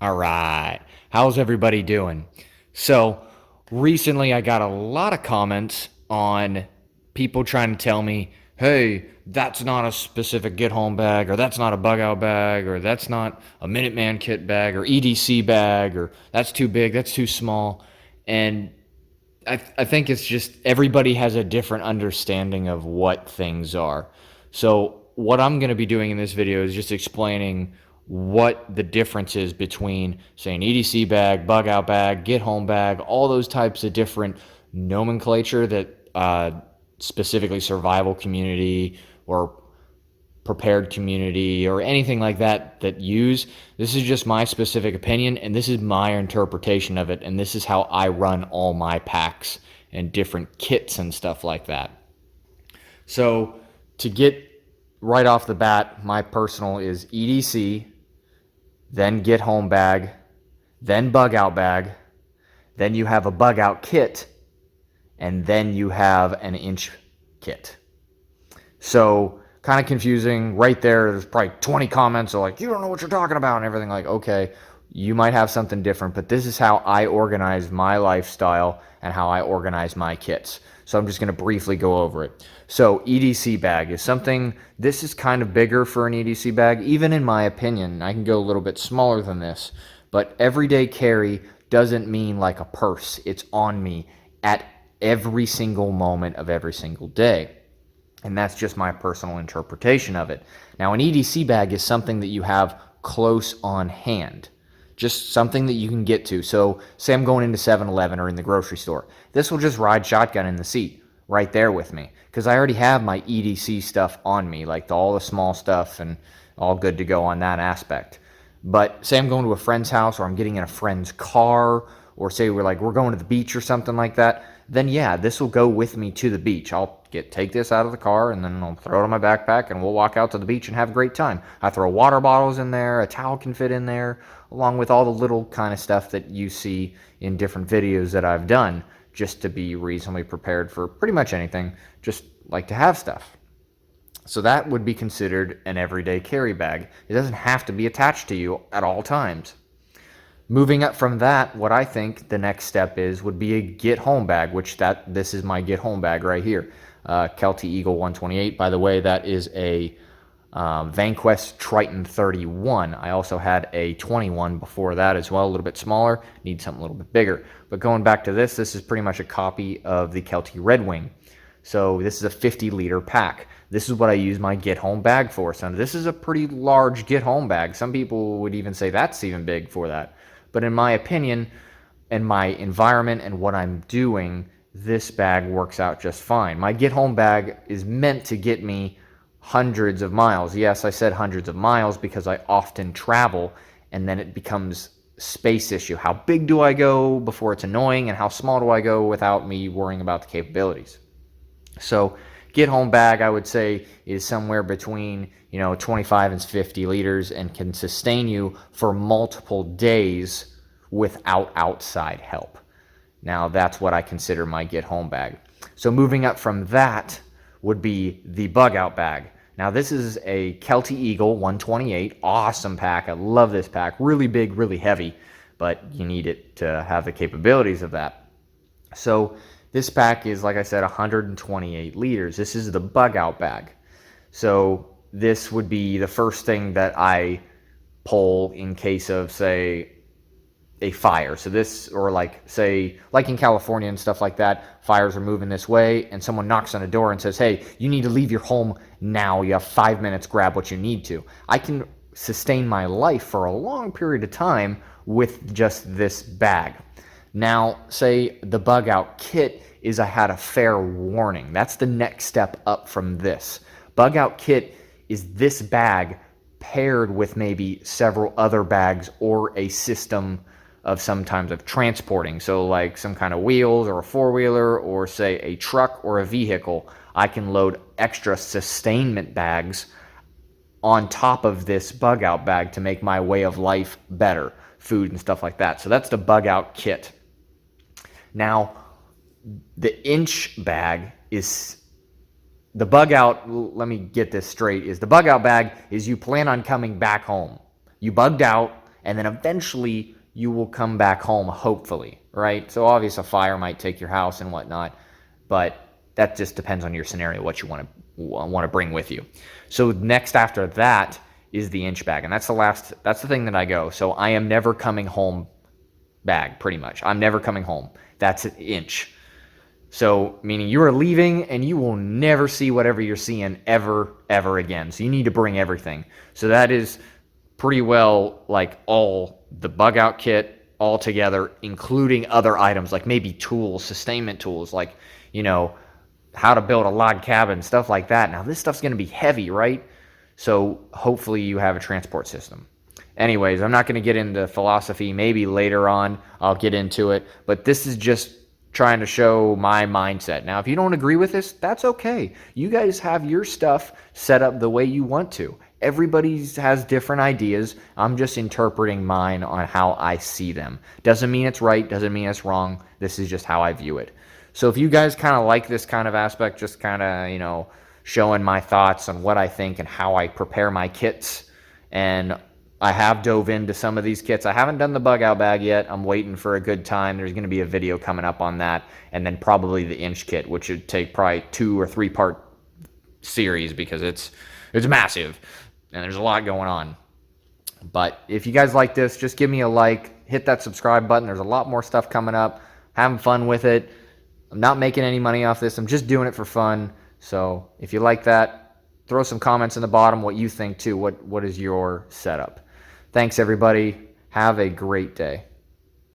All right. How's everybody doing? So, recently I got a lot of comments on people trying to tell me, hey, that's not a specific get home bag, or that's not a bug out bag, or that's not a Minuteman kit bag, or EDC bag, or that's too big, that's too small. And I think it's just everybody has a different understanding of what things are. So, what I'm going to be doing in this video is just explaining what the difference is between, say, an EDC bag, bug out bag, get home bag, all those types of different nomenclature that specifically survival community or prepared community or anything like that use. This is just my specific opinion, and this is my interpretation of it, and this is how I run all my packs and different kits and stuff like that. So to get right off the bat, my personal is EDC, then get home bag, then bug out bag, then you have a bug out kit, and then you have an inch kit. So kind of confusing right there. There's probably 20 comments of like, you don't know what you're talking about and everything. Like, okay, you might have something different, but this is how I organize my lifestyle and how I organize my kits. So I'm just going to briefly go over it. So EDC bag is something, this is kind of bigger for an EDC bag, even in my opinion. I can go a little bit smaller than this, but everyday carry doesn't mean like a purse. It's on me at every single moment of every single day. And that's just my personal interpretation of it. Now, an EDC bag is something that you have close on hand, just something that you can get to. So say I'm going into 7-Eleven or in the grocery store. This will just ride shotgun in the seat right there with me because I already have my EDC stuff on me, like all the small stuff and all good to go on that aspect. But say I'm going to a friend's house or I'm getting in a friend's car, or say we're going to the beach or something like that, then yeah, this will go with me to the beach. I'll take this out of the car and then I'll throw it on my backpack and we'll walk out to the beach and have a great time. I throw water bottles in there, a towel can fit in there, along with all the little kind of stuff that you see in different videos that I've done, just to be reasonably prepared for pretty much anything, just like to have stuff. So that would be considered an everyday carry bag. It doesn't have to be attached to you at all times. Moving up from that, what I think the next step would be a get home bag, which this is my get home bag right here. Kelty Eagle 128. By the way, that is a Vanquest Triton 31. I also had a 21 before that as well, a little bit smaller. Need something a little bit bigger. But going back to this is pretty much a copy of the Kelty Red Wing. So this is a 50-liter pack. This is what I use my get home bag for. So this is a pretty large get home bag. Some people would even say that's even big for that. But in my opinion, and my environment and what I'm doing, this bag works out just fine. My get home bag is meant to get me hundreds of miles. Yes, I said hundreds of miles because I often travel, and then it becomes space issue. How big do I go before it's annoying, and how small do I go without me worrying about the capabilities? So get home bag, I would say, is somewhere between 25 and 50 liters and can sustain you for multiple days without outside help. Now that's what I consider my get home bag. So moving up from that would be the bug out bag. Now this is a Kelty Eagle 128, awesome pack. I love this pack, really big, really heavy, but you need it to have the capabilities of that. So this pack is, like I said, 128 liters. This is the bug out bag. So this would be the first thing that I pull in case of, say, a fire. So this, or like in California and stuff like that, fires are moving this way and someone knocks on a door and says, hey, you need to leave your home now. You have 5 minutes, grab what you need to. I can sustain my life for a long period of time with just this bag. Now, say the bug out kit is I had a fair warning. That's the next step up from this. Bug out kit is this bag paired with maybe several other bags or a system of sometimes of transporting. So like some kind of wheels or a four-wheeler or say a truck or a vehicle, I can load extra sustainment bags on top of this bug out bag to make my way of life better, food and stuff like that. So that's the bug out kit. Now, the inch bag is the bug out, let me get this straight, is the bug out bag is you plan on coming back home. You bugged out and then eventually you will come back home, hopefully, right? So obviously a fire might take your house and whatnot, but that just depends on your scenario, what you want to bring with you. So next after that is the inch bag, and that's the thing that I go. So I am never coming home bag, pretty much. I'm never coming home. That's an inch. So meaning you are leaving and you will never see whatever you're seeing ever again. So you need to bring everything. So that is pretty well like all the bug out kit all together, including other items like maybe tools, sustainment tools, like, you know, how to build a log cabin, stuff like that. Now this stuff's going to be heavy, right? So hopefully you have a transport system. Anyways, I'm not going to get into philosophy. Maybe later on I'll get into it, but this is just trying to show my mindset. Now, if you don't agree with this, that's okay. You guys have your stuff set up the way you want to. Everybody has different ideas. I'm just interpreting mine on how I see them. Doesn't mean it's right, doesn't mean it's wrong. This is just how I view it. So if you guys kind of like this kind of aspect, just kind of, you know, showing my thoughts on what I think and how I prepare my kits, and I have dove into some of these kits. I haven't done the bug out bag yet. I'm waiting for a good time. There's going to be a video coming up on that, and then probably the inch kit, which would take probably 2 or 3 part series because it's massive and there's a lot going on. But if you guys like this, just give me a like, hit that subscribe button. There's a lot more stuff coming up. Having fun with it. I'm not making any money off this. I'm just doing it for fun. So if you like that, throw some comments in the bottom what you think too. What is your setup? Thanks, everybody. Have a great day.